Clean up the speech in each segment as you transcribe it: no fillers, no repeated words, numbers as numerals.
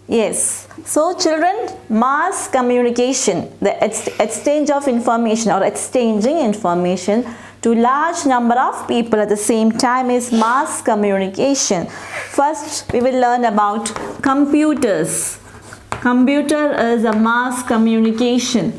Yes. So children, mass communication, the exchange of information or exchanging information to large number of people at the same time is mass communication. First, we will learn about computers. Computer is a mass communication.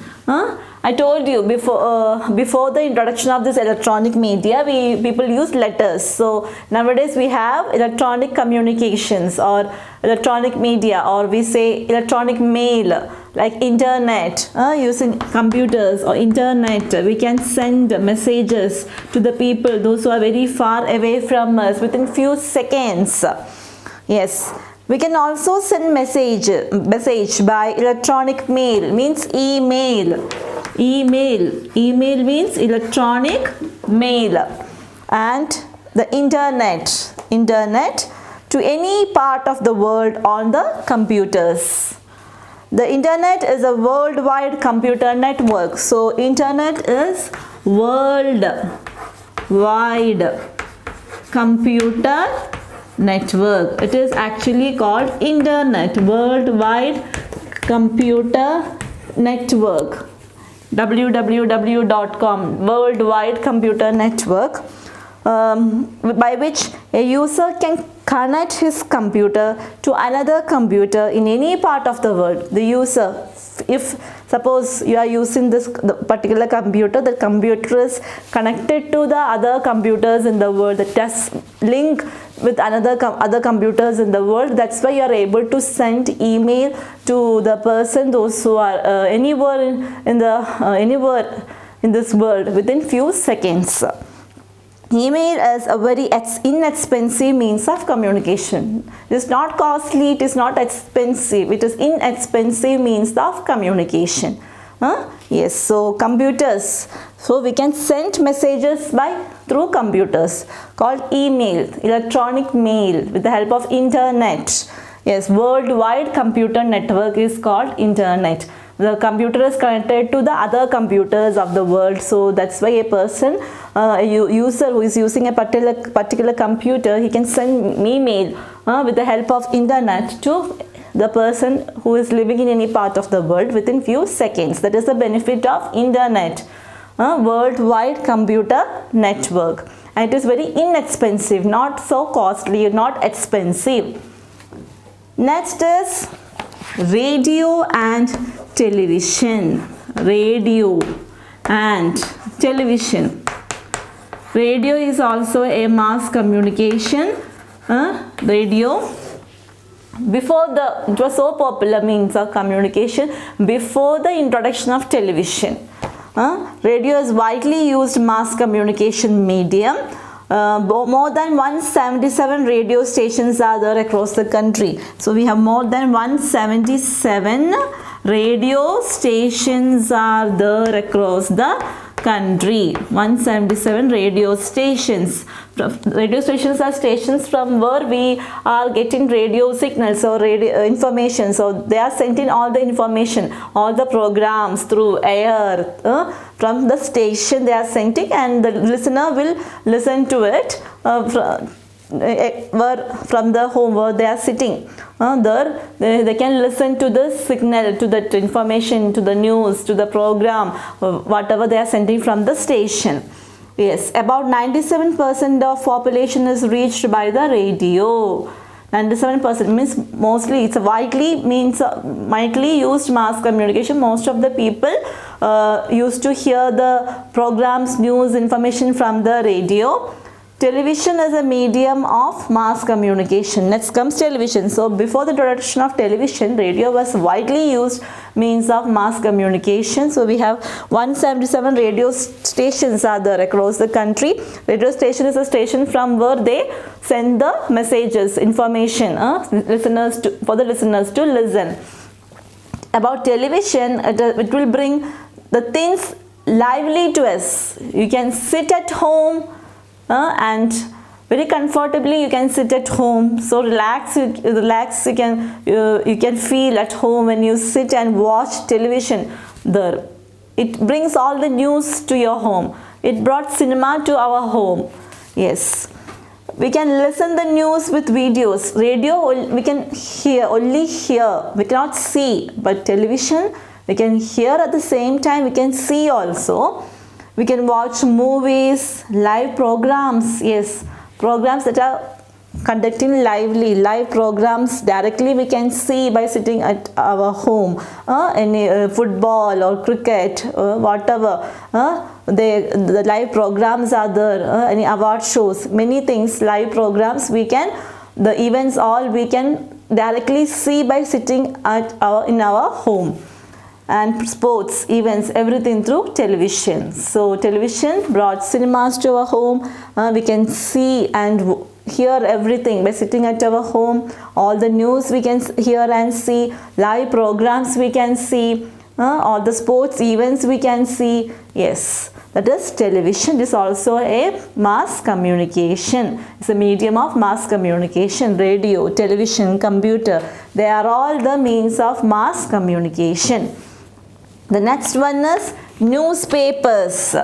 I told you before the introduction of this electronic media, people use letters. So nowadays we have electronic communications or electronic media, or we say electronic mail, like internet. Using computers or internet, we can send messages to the people, those who are very far away from us, within few seconds. Yes. We can also send message by electronic mail, means email. Email means electronic mail. And the internet to any part of the world on the computers. The internet is a worldwide computer network. So internet is worldwide computer network. It is actually called internet, worldwide computer network, www.com, worldwide computer network, by which a user can connect his computer to another computer in any part of the world. The user, if suppose you are using the particular computer, the computer is connected to the other computers in the world, that has link with other computers in the world. That's why you are able to send email to the person, those who are anywhere in this world within few seconds. Email is a very inexpensive means of communication. It is not costly, it is not expensive, it is inexpensive means of communication. Yes, so computers. So we can send messages through computers, called email, electronic mail, with the help of internet. Yes, worldwide computer network is called internet. The computer is connected to the other computers of the world. So that's why a person, a user who is using a particular computer, he can send email with the help of internet to the person who is living in any part of the world within few seconds. That is the benefit of internet, worldwide computer network. And it is very inexpensive, not so costly, not expensive. Next is radio and television. Radio and television. Radio is also a mass communication. Radio, it was so popular means of communication before the introduction of television. Radio is widely used mass communication medium. More than 177 radio stations are there across the country. So we have more than 177 radio stations are there across the country. 177 radio stations. Radio stations are stations from where we are getting radio signals or radio information. So they are sending all the information, all the programs through air from the station they are sending, and the listener will listen to it from the home where they are sitting. There they can listen to the signal, to the information, to the news, to the program, whatever they are sending from the station. Yes, about 97% of population is reached by the radio. 97% means mostly it's a widely used mass communication. Most of the people used to hear the programs, news, information from the radio. Television is a medium of mass communication. Next comes television. So before the introduction of television, radio was widely used means of mass communication. So we have 177 radio stations are there across the country. Radio station is a station from where they send the messages, information, for the listeners to listen. About television, it will bring the things lively to us. You can sit at home and very comfortably you can sit at home. So relax, you can feel at home when you sit and watch television there. It brings all the news to your home. It brought cinema to our home. Yes. We can listen the news with videos. Radio we can only hear, we cannot see. But television we can hear at the same time, we can see also. We can watch movies, live programs. Yes, programs that are conducting live programs directly we can see by sitting at our home. Any football or cricket, whatever, the live programs are there. Any award shows, many things, live programs we can, the events all we can directly see by sitting at in our home. And sports events, everything through television. So television brought cinemas to our home. We can see and hear everything by sitting at our home. All the news we can hear and see, live programs we can see, all the sports events we can see. Yes, that is television. Is also a mass communication. It's a medium of mass communication. Radio, television, computer, they are all the means of mass communication. The next one is newspapers.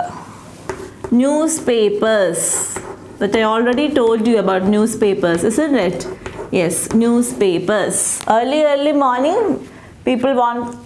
Newspapers, that I already told you about newspapers, isn't it? Yes, newspapers. Early morning people want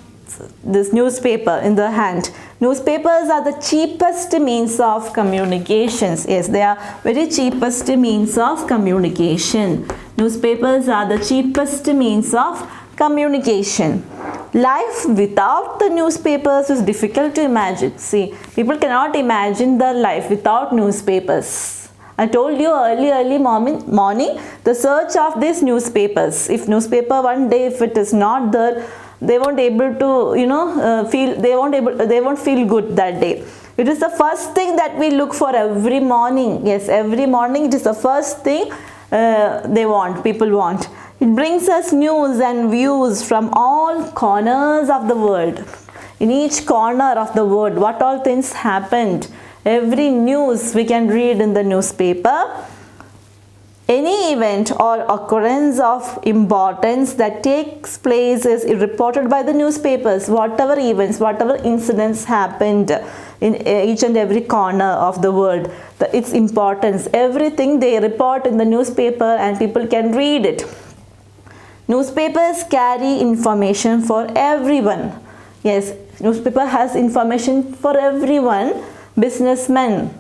this newspaper in their hand. Newspapers are the cheapest means of communications. Yes, they are very cheapest means of communication. Newspapers are the cheapest means of communication. Life without the newspapers is difficult to imagine. See, people cannot imagine their life without newspapers. I told you early morning the search of these newspapers. If newspaper one day, if it is not there, they won't able to feel, they won't feel good that day. It is the first thing that we look for every morning. Yes, every morning it is the first thing people want. It brings us news and views from all corners of the world. In each corner of the world, what all things happened, every news we can read in the newspaper. Any event or occurrence of importance that takes place is reported by the newspapers. Whatever events, whatever incidents happened in each and every corner of the world, its importance, everything they report in the newspaper and people can read it. Newspapers carry information for everyone. Yes, newspaper has information for everyone. Businessmen,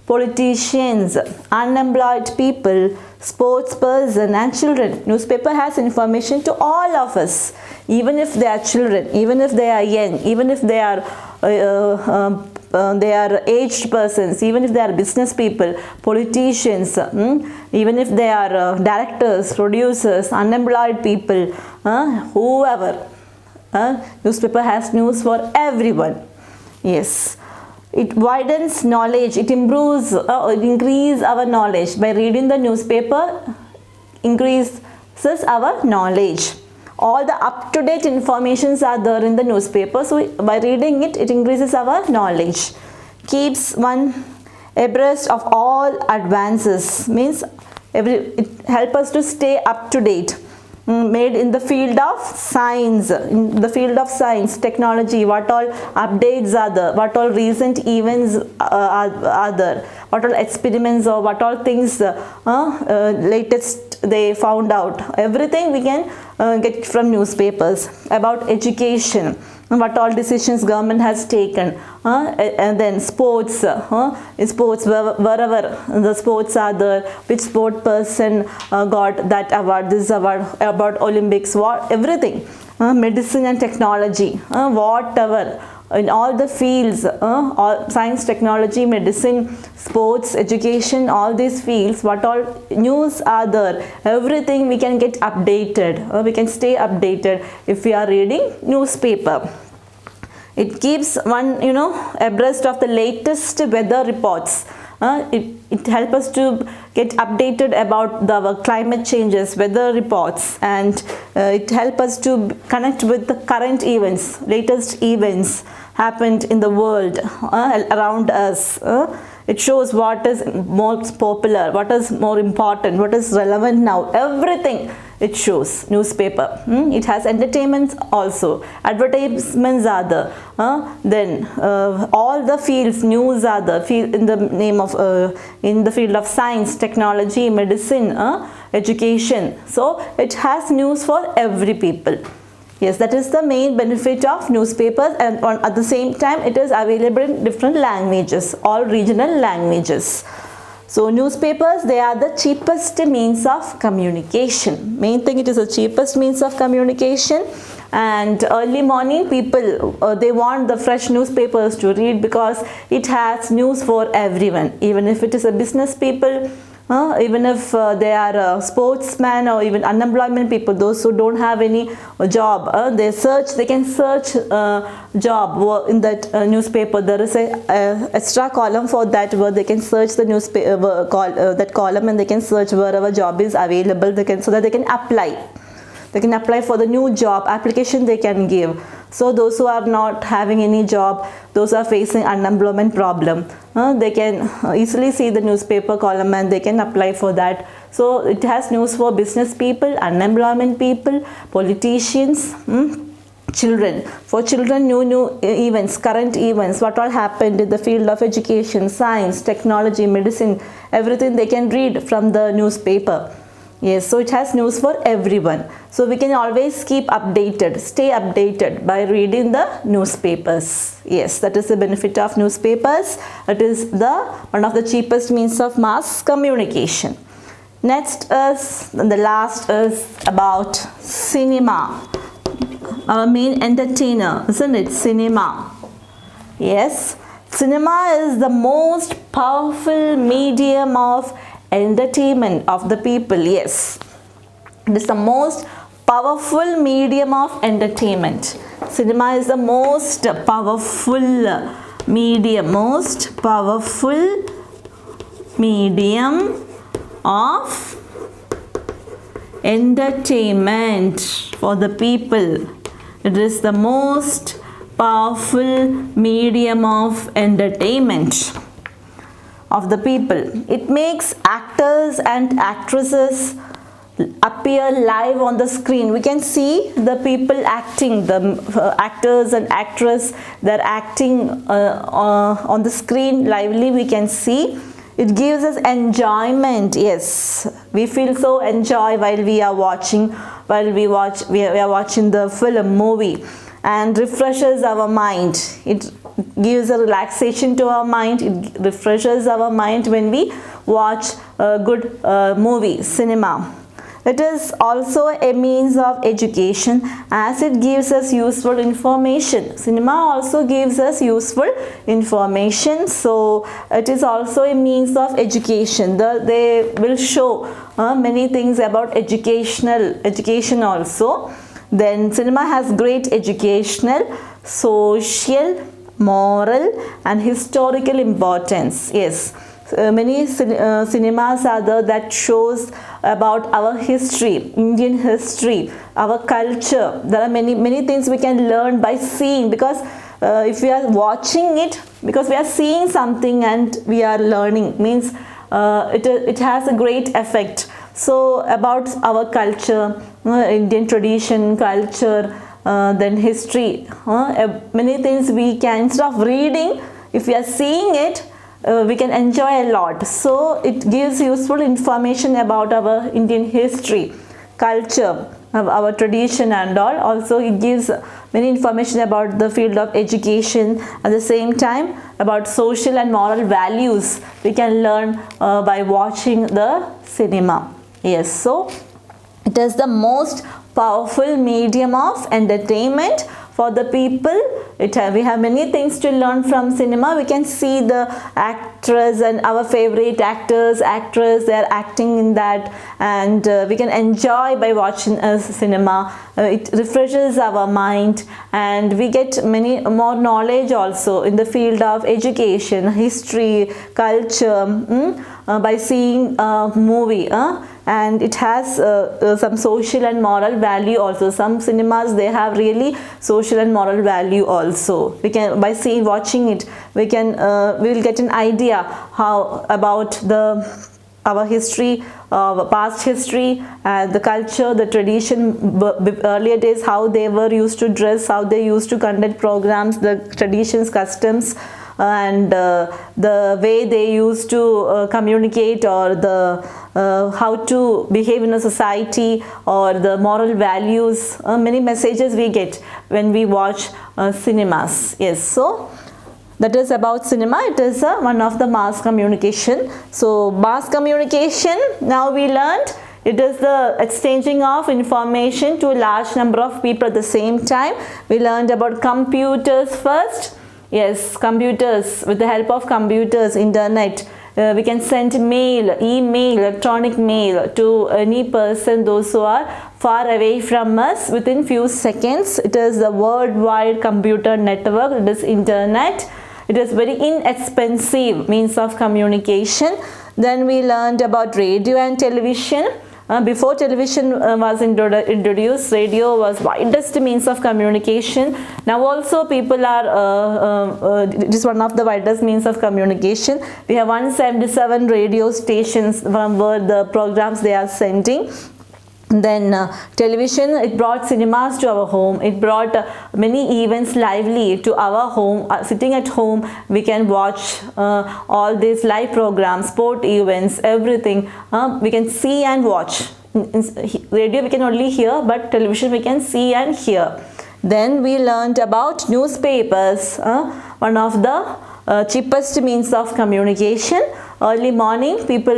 politicians, unemployed people, sports person and children. Newspaper has information to all of us, even if they are children, even if they are young, even if they are aged persons, even if they are business people, politicians, even if they are directors, producers, unemployed people, whoever. Newspaper has news for everyone. Yes. It widens knowledge, it improves, increase our knowledge. By reading the newspaper, increases our knowledge. All the up-to-date informations are there in the newspaper. So by reading it, it increases our knowledge. Keeps one abreast of all advances. Means it helps us to stay up to date. Made in the field of science, technology, what all updates are there, what all recent events are there, what all experiments or what all things latest they found out. Everything we can get from newspapers. About education, what all decisions government has taken, and then sports, wherever the sports are there, which sport person got that award, this award, about Olympics, everything, medicine and technology, whatever, in all the fields, all science, technology, medicine, sports, education, all these fields, what all news are there, everything we can get updated, we can stay updated if we are reading newspaper. It keeps one, abreast of the latest weather reports. It helps us to get updated about the climate changes, weather reports, and it helps us to connect with the current events, latest events happened in the world around us. It shows what is most popular, what is more important, what is relevant now. Everything it shows newspaper. It has entertainment also. Advertisements are there. Then all the fields, news are there. In the name of in the field of science, technology, medicine, education. So it has news for every people. Yes, that is the main benefit of newspapers, and at the same time it is available in different languages, all regional languages. So newspapers, they are the cheapest means of communication. Main thing, it is the cheapest means of communication. And early morning people, they want the fresh newspapers to read because it has news for everyone. Even if it is a business people, even if they are sportsmen or even unemployment people, those who don't have any job, they can search job in that newspaper. There is a extra column for that where they can search the newspaper that column, and they can search wherever job is available. So that they can apply. They can apply for the new job application they can give. So those who are not having any job, those who are facing unemployment problem, they can easily see the newspaper column and they can apply for that. So it has news for business people, unemployment people, politicians, children. For children, new events, current events, what all happened in the field of education, science, technology, medicine, everything they can read from the newspaper. Yes, so it has news for everyone. So we can always keep updated, stay updated by reading the newspapers. Yes, that is the benefit of newspapers. It is one of the cheapest means of mass communication. Next is, the last is about cinema. Our main entertainer, isn't it? Cinema. Yes, cinema is the most powerful medium of entertainment of the people. Yes, it is the most powerful medium of entertainment. Cinema is the most powerful medium of entertainment for the people. It is the most powerful medium of entertainment of the people. It makes actors and actresses appear live on the screen. We can see the people acting, the actors and actress, they're acting on the screen lively. We can see it gives us enjoyment. Yes, we feel so enjoy while we are watching, we are watching the film, movie, and refreshes our mind. It gives a relaxation to our mind. It refreshes our mind when we watch a good movie, cinema. It is also a means of education as it gives us useful information. Cinema also gives us useful information. So it is also a means of education. They will show many things about education also. Then cinema has great educational, social, moral and historical importance. Yes, many cinemas are there that shows about our history, Indian history, our culture. There are many things we can learn by seeing, because if we are watching it, because we are seeing something and we are learning, means it has a great effect. So about our culture, Indian tradition, culture, then history, many things we can, instead of reading, if we are seeing it, we can enjoy a lot. So it gives useful information about our Indian history, culture, our tradition and all. Also it gives many information about the field of education. At the same time, about social and moral values we can learn by watching the cinema. Yes, so it is the most powerful medium of entertainment for the people. We have many things to learn from cinema. We can see the actors and our favorite actors, actress, they are acting in that, and we can enjoy by watching a cinema. It refreshes our mind and we get many more knowledge also in the field of education, history, culture, by seeing a movie. And it has some social and moral value also. Some cinemas, they have really social and moral value also. We can, by watching it, we will get an idea how about the our history, past history, the culture, the tradition, earlier days, how they were used to dress, how they used to conduct programs, the traditions, customs, and the way they used to communicate, or the how to behave in a society, or the moral values. Many messages we get when we watch cinemas. Yes, so that is about cinema. It is one of the mass communication. So mass communication, now we learned, it is the exchanging of information to a large number of people at the same time. We learned about computers first. Yes, computers. With the help of computers, internet, we can send mail, email, electronic mail to any person, those who are far away from us, within few seconds. It is the worldwide computer network. It is internet. It is very inexpensive means of communication. Then we learned about radio and television. Before television was introduced, radio was widest means of communication. Now also people are, it is one of the widest means of communication. We have 177 radio stations from where the programs they are sending. Then television, it brought cinemas to our home. It brought many events lively to our home. Sitting at home, we can watch all these live programs, sport events, everything. We can see and watch. In radio we can only hear, but television we can see and hear. Then we learned about newspapers, one of the cheapest means of communication. Early morning, people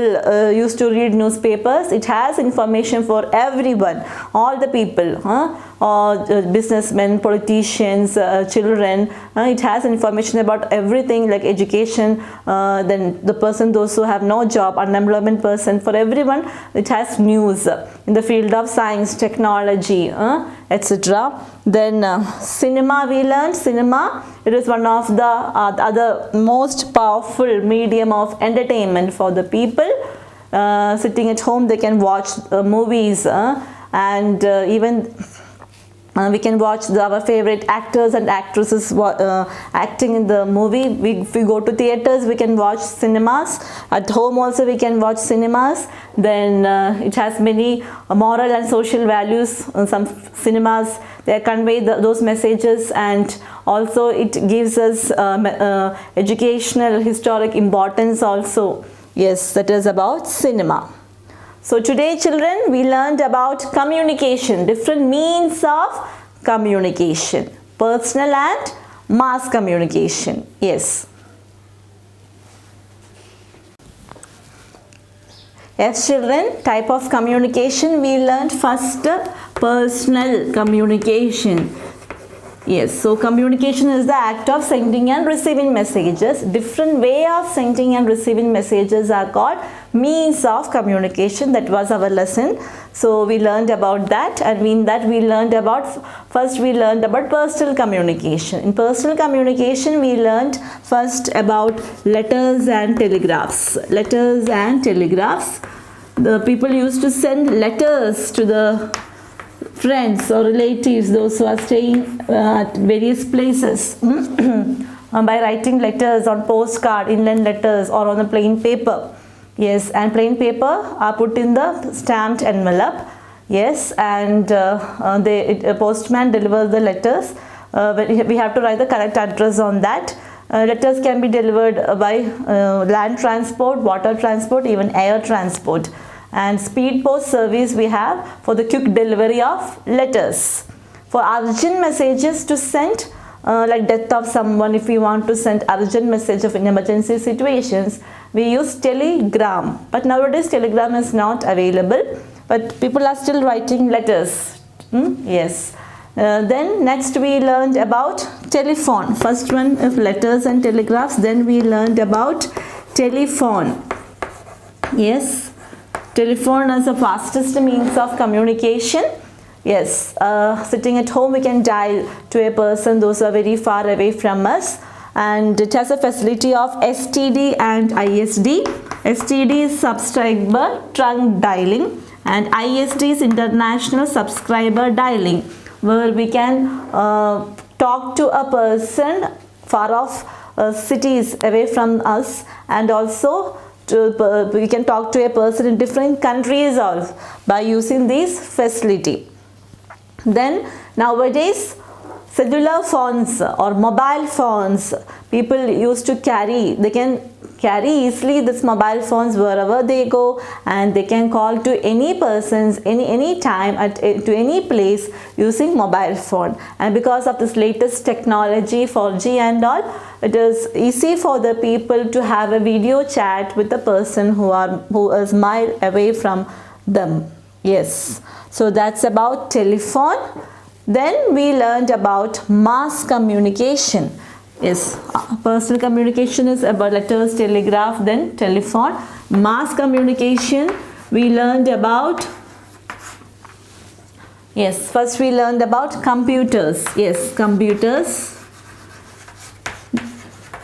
used to read newspapers. It has information for everyone, all the people, businessmen, politicians, children. It has information about everything, like education, then the person, those who have no job, unemployment person, for everyone, it has news in the field of science, technology, etc. Then cinema, we learned cinema. It is one of the other most powerful medium of entertainment for the people. Sitting at home, they can watch movies, and even we can watch our favorite actors and actresses acting in the movie. If we go to theaters, we can watch cinemas. At home also we can watch cinemas. Then it has many moral and social values. Some cinemas, they convey those messages, and also it gives us educational, historic importance also. Yes, that is about cinema. So today, children, we learned about communication, different means of communication, personal and mass communication. Yes. Yes, children, type of communication we learned first, personal communication. Yes, so communication is the act of sending and receiving messages. Different way of sending and receiving messages are called means of communication. That was our lesson. So we learned about that, and in that we learned about, first we learned about personal communication. In personal communication, we learned first about letters and telegraphs. Letters and telegraphs. The people used to send letters to the friends or relatives, those who are staying at various places, by writing letters on postcard, inland letters, or on a plain paper. Yes, and plain paper are put in the stamped envelope. Yes, and a postman delivers the letters. We have to write the correct address on that. Letters can be delivered by land transport, water transport, even air transport. And speed post service we have for the quick delivery of letters. For urgent messages to send, like death of someone, if we want to send urgent message of in emergency situations, we use telegram. But nowadays telegram is not available, but people are still writing letters. Yes. Then next we learned about telephone. First one is letters and telegraphs. Then we learned about telephone. Yes. Telephone is the fastest means of communication. Yes, sitting at home we can dial to a person, those are very far away from us, and it has a facility of STD and ISD. STD is subscriber trunk dialing, and ISD is international subscriber dialing, where we can talk to a person far off cities away from us, and also we can talk to a person in different countries also by using this facility. Then nowadays cellular phones or mobile phones people used to carry, they can carry easily this mobile phones wherever they go, and they can call to any persons any time to any place using mobile phone. And because of this latest technology 4G and all, it is easy for the people to have a video chat with the person who is mile away from them. Yes, so that's about telephone. Then we learned about mass communication. Yes, personal communication is about letters, telegraph, then telephone. Mass communication we learned about, yes, first we learned about computers. Yes, computers.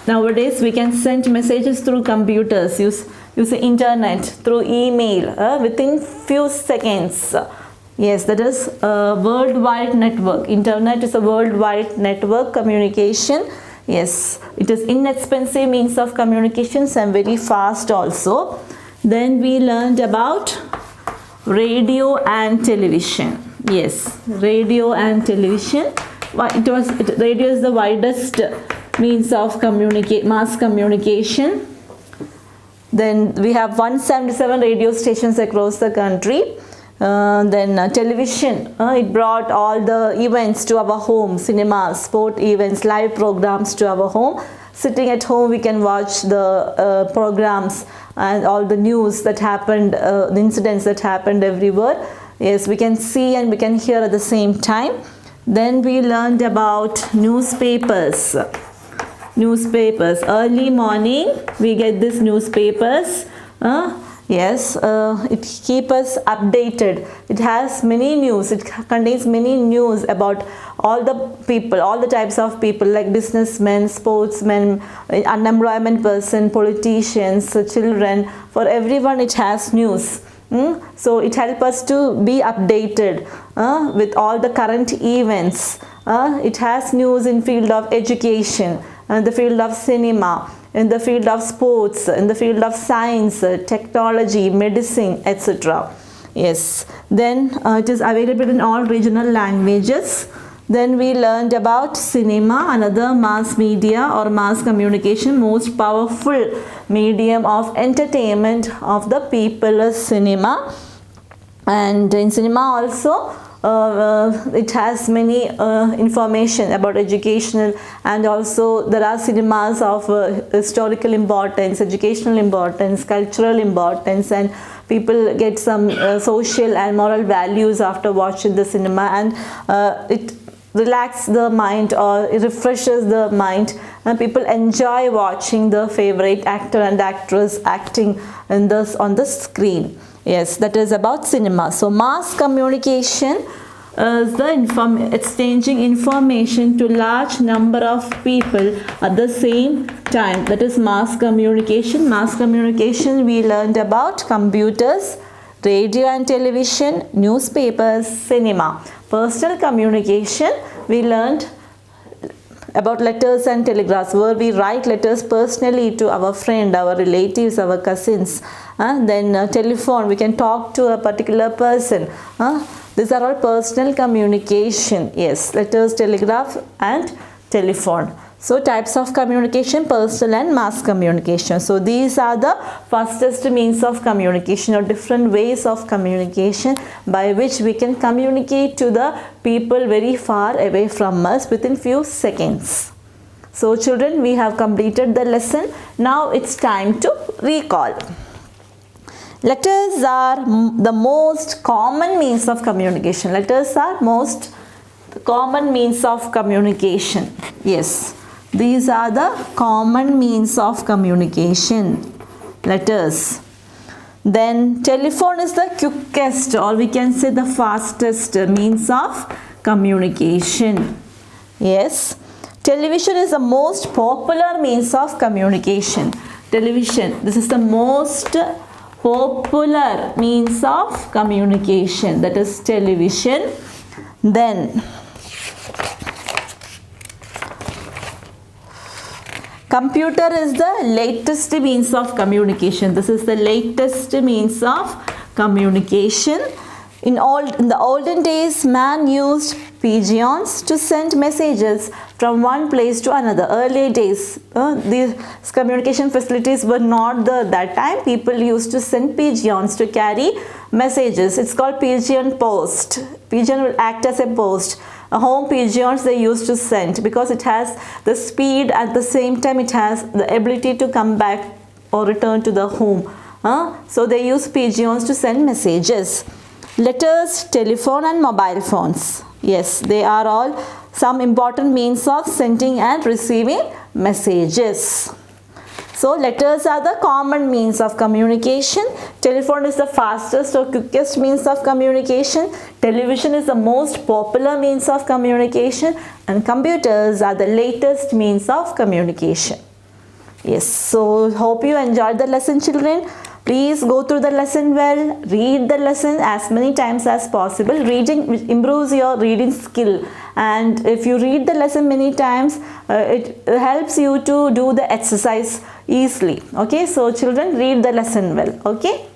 Nowadays we can send messages through computers, use the internet, through email within few seconds. Yes, that is a worldwide network. Internet is a worldwide network communication. Yes, it is inexpensive means of communications and very fast also. Then we learned about radio and television. Yes, radio and television. Radio is the widest means of mass communication. Then we have 177 radio stations across the country. Then television, it brought all the events to our home, cinemas, sport events, live programs to our home. Sitting at home we can watch the programs and all the news that happened, the incidents that happened everywhere. Yes, we can see and we can hear at the same time. Then we learned about newspapers. Early morning we get these newspapers. Yes, it keeps us updated. It has many news. It contains many news about all the people, all the types of people like businessmen, sportsmen, unemployment person, politicians, children. For everyone it has news. So it helps us to be updated with all the current events. It has news in field of education, the field of cinema, in the field of sports, in the field of science, technology, medicine, etc. Yes, then it is available in all regional languages. Then we learned about cinema, another mass media or mass communication, most powerful medium of entertainment of the people is cinema. And in cinema also it has many information about educational, and also there are cinemas of historical importance, educational importance, cultural importance, and people get some social and moral values after watching the cinema, and it relaxes the mind or it refreshes the mind, and people enjoy watching the favorite actor and actress acting on the screen. Yes, that is about cinema. So mass communication is the exchanging information to large number of people at the same time. That is mass communication. Mass communication we learned about computers, radio and television, newspapers, cinema. Personal communication we learned about letters and telegraphs, where we write letters personally to our friend, our relatives, our cousins. Then telephone, we can talk to a particular person. These are all personal communication. Yes, letters, telegraph and telephone. So types of communication, personal and mass communication. So these are the fastest means of communication or different ways of communication by which we can communicate to the people very far away from us within few seconds. So children, we have completed the lesson. Now it's time to recall. Letters are the most common means of communication. Letters are most common means of communication. Yes. These are the common means of communication, letters. Then telephone is the quickest, or we can say the fastest means of communication. Yes. Television is the most popular means of communication. Television, this is the most popular means of communication, that is television. Then Computer is the latest means of communication. This is the latest means of communication. In the olden days, man used pigeons to send messages from one place to another. Early days, these communication facilities were not there that time. People used to send pigeons to carry messages. It's called pigeon post. Pigeon will act as a post. Home pigeons they used to send because it has the speed, at the same time it has the ability to come back or return to the home. So they use pigeons to send messages. Letters, telephone and mobile phones. Yes, they are all some important means of sending and receiving messages. So letters are the common means of communication. Telephone is the fastest or quickest means of communication. Television is the most popular means of communication. And computers are the latest means of communication. Yes, so hope you enjoyed the lesson, children. Please go through the lesson well. Read the lesson as many times as possible. Reading improves your reading skill. And if you read the lesson many times, it helps you to do the exercise easily. Okay, so children, read the lesson well. Okay.